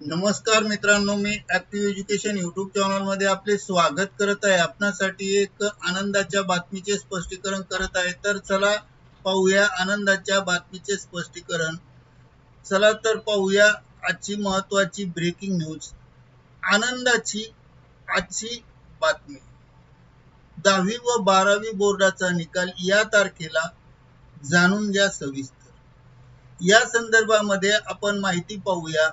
नमस्कार मित्रांनो, मी active education YouTube channel मध्ये आपले स्वागत करत आहे। आपणासाठी एक आनंदाच्या बातमीचे स्पष्टीकरण करत आहे। तर चला पाहूया आनंदाच्या बातमीचे स्पष्टीकरण। चला तर पाहूया आजची महत्त्वाची ब्रेकिंग न्यूज। आनंदाची आजची बातमी, 10वी व 12वी बोर्डाचा निकाल या तारखेला, जाणून घ्या सविस्तर। या संदर्भामध्ये आपण माहिती पाहूया।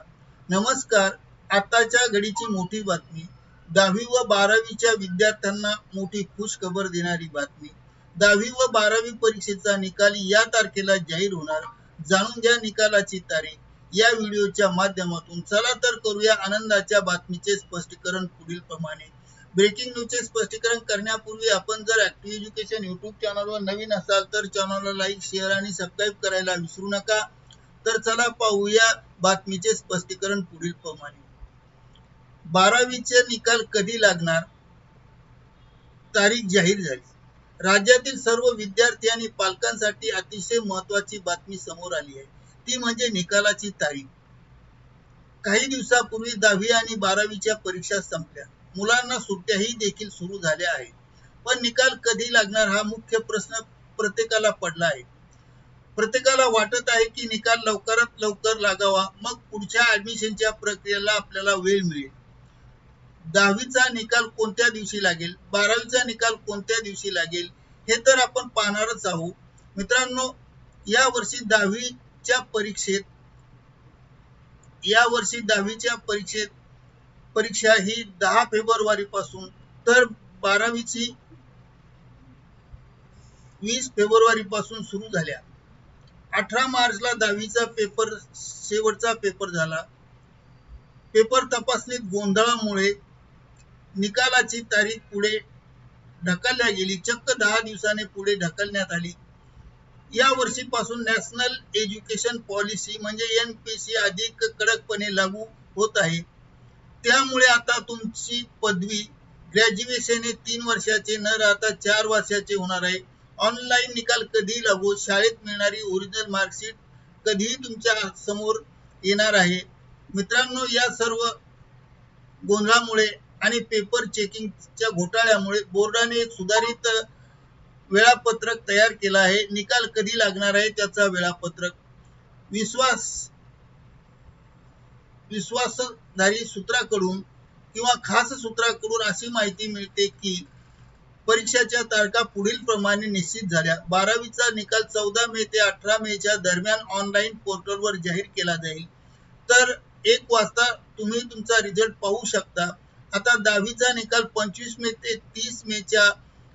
नमस्कार, आताच्या घडीची मोठी बातमी, 10वी व 12वीच्या विद्यार्थ्यांना मोठी खुश खबर देणारी बातमी। 10वी व 12वी परीक्षेचा निकाल या तारखेला जाहीर होणार, जाणून घ्या निकालाची तारीख या व्हिडिओच्या माध्यमातून। चला तर करूया आनंदाच्या बातमीचे स्पष्टीकरण पुढील प्रमाणे। ब्रेकिंग न्यूजचे स्पष्टीकरण करण्यापूर्वी आपण जर ऍक्टिव्ह एज्युकेशन यूट्यूब चॅनलवर नवीन असाल तर चॅनलला लाईक, शेअर आणि सबस्क्राईब करायला विसरू नका। तर चला पाहूया बातमीचे स्पष्टीकरण पुढील प्रमाणे। 12वीचे निकाल कधी लागणार, तारीख जाहीर झाली। राज्यातील सर्व विद्यार्थी आणि पालकांसाठी अतिशय महत्त्वाची बातमी समोर आली आहे, ती म्हणजे निकालाची तारीख। काही दिवसापूर्वी 10वी आणि 12वीच्या परीक्षा संपल्या, मुलांना सुट्ट्याही देखील सुरू झाल्या आहेत, पण निकाल कधी लागणार हा मुख्य प्रश्न प्रत्येकाला पडला आहे। प्रत्येकाला वाटत आहे की निकाल लवकरात लवकर लागावा, मग पुढच्या ऍडमिशनच्या प्रक्रियेला आपल्याला वेळ मिळेल। 10वीचा निकाल कोणत्या दिवशी लागेल, 12वीचा निकाल कोणत्या दिवशी लागेल हे तर आपण पाहणारच आहोत। मित्रांनो, या वर्षी 10वीच्या परीक्षा ही 10 फेब्रुवारी पासून, तर 12वीची 20 फेब्रुवारी पासून सुरू झाल्या। 18 मार्चला 10वीचा शेवटचा पेपर झाला। पेपर तपासणीत गोंधळामुळे निकालाची तारीख पुढे ढकलल्या गेली, चक्क 10 दिवसांनी पुढे ढकलण्यात आली। या वर्षीपासून नॅशनल एज्युकेशन पॉलिसी म्हणजे NPC अधिक कडकपणे लागू होत आहे। त्यामुळे आता तुमची पदवी ग्रॅज्युएशन हे 3 वर्षाचे न राहता 4 वर्षाचे होणार आहे। ऑनलाईन निकाल कधी लागू, शाळेत मिळणारी ओरिजिनल मार्कशीट कधी तुमच्या समोर येणार आहे। मित्रांनो, या सर्व गोंधळामुळे आणि पेपर चेकिंगच्या घोटाळ्यामुळे बोर्डाने एक सुधारित वेळापत्रक तयार केला आहे। निकाल कधी लागणार आहे त्याचा वेळापत्रक विश्वासधारी सूत्राकडून किंवा खास सूत्राकडून अशी माहिती मिळते की परीक्षेच्या तारखा पुढील प्रमाणे निश्चित झाल्या। 12वीचा निकाल 14 मे ते 18 मेच्या दरम्यान ऑनलाईन पोर्टलवर जाहीर केला जाईल, तर 1 वाजता तुम्ही तुमचा रिझल्ट पाहू शकता। आता 10वीचा निकाल 25 मे ते 30 मेच्या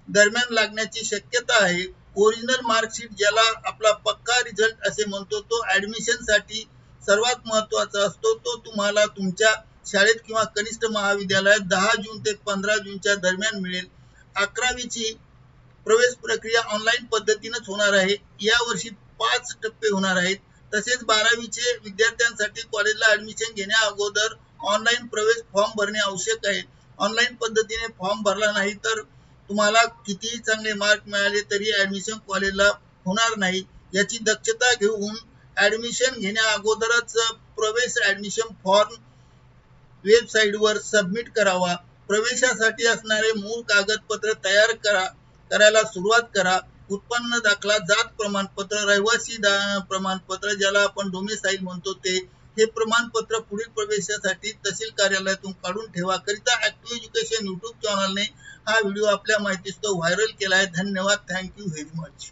दरम्यान लागण्याची शक्यता आहे। ओरिजिनल मार्कशीट, ज्याला आपला पक्का रिझल्ट असे म्हणतो, तो ऍडमिशनसाठी सर्वात महत्त्वाचा असतो। तो तुम्हाला तुमच्या शाळेत किंवा कनिष्ठ महाविद्यालयात 10 जून ते 15 जूनच्या दरम्यान मिळेल। 11वीची प्रवेश प्रक्रिया ऑनलाईन पद्धतीनेच होणार आहे। या वर्षी 5 टप्पे होणार आहेत। तसेच 12वीचे विद्यार्थ्यांसाठी कॉलेजला ऍडमिशन घेण्या अगोदर ऑनलाईन प्रवेश फॉर्म भरणे आवश्यक आहे। ऑनलाईन पद्धतीने फॉर्म भरला नाही तर तुम्हाला कितीही चांगले मार्क मिळाले तरी ऍडमिशन कॉलेजला होणार नाही। याची दक्षता घेऊन ऍडमिशन घेण्या अगोदरच प्रवेश ऍडमिशन फॉर्म वेबसाईटवर सबमिट करावा। प्रवेशासाठी असणारे मूळ कागदपत्र तयार करायला सुरुवात करा। उत्पन्न दाखला, जात प्रमाणपत्र, रहिवासी प्रमाणपत्र, ज्याला आपण डोमेसाईल म्हणतो, हे प्रमाणपत्र पुढील प्रवेशासाठी तहसील कार्यालयातून काढून ठेवा। करिता ऍक्टिव्ह एज्युकेशन यूट्यूब चॅनलने हा व्हिडिओ आपल्या माहितीस्तव व्हायरल केला आहे। धन्यवाद, थँक्यू व्हेरी मच।